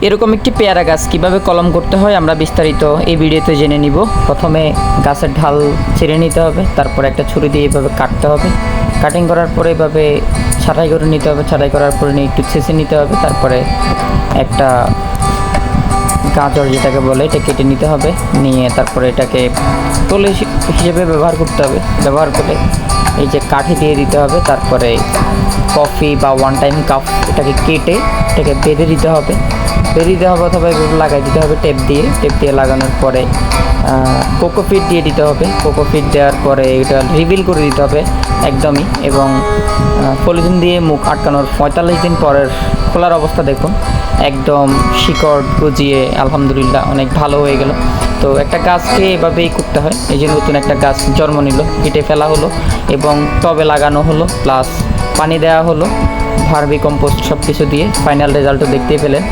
এরকম একটি পেয়ারা গাছ কিভাবে কলম করতে হয় আমরা বিস্তারিত এই ভিডিওতে জেনে নিব। প্রথমে গাছের ঢাল ছিঁড়ে নিতে হবে, তারপর একটা ছুরি দিয়ে এভাবে কাটতে হবে। কাটিং করার পরে এভাবে ছাঁটাই করে নিতে হবে, ছাঁটাই করার পরে নিয়ে একটু ছেঁচে নিতে হবে। তারপরে একটা গাজর যেটাকে বলে এটা কেটে নিতে হবে, নিয়ে তারপরে এটাকে তলে হিসেবে ব্যবহার করতে হবে। ব্যবহার করে এই যে কাঠি দিয়ে দিতে হবে। তারপরে কফি বা ওয়ান টাইম কাপ এটাকে কেটে এটাকে বেঁধে দিতে হবে, অথবা এভাবে লাগাই দিতে হবে টেপ দিয়ে লাগানোর পরে কোকোপিট দিয়ে দিতে হবে। কোকোপিট দেওয়ার পরে এটা রিভিল করে দিতে হবে একদমই, এবং পলিথিন দিয়ে মুখ আটকানোর 45 দিন পরের খোলার অবস্থা দেখুন, একদম শিকড় গজিয়ে আলহামদুলিল্লাহ অনেক ভালো হয়ে গেল। তো একটা গাছকে এভাবেই করতে হয়। এই যে নতুন একটা গাছ জন্ম নিল, কেটে ফেলা হলো এবং টবে লাগানো হলো, প্লাস পানি দেওয়া হলো, ভার্মি কম্পোস্ট সব কিছু দিয়ে ফাইনাল রেজাল্টও দেখতে পেলেন।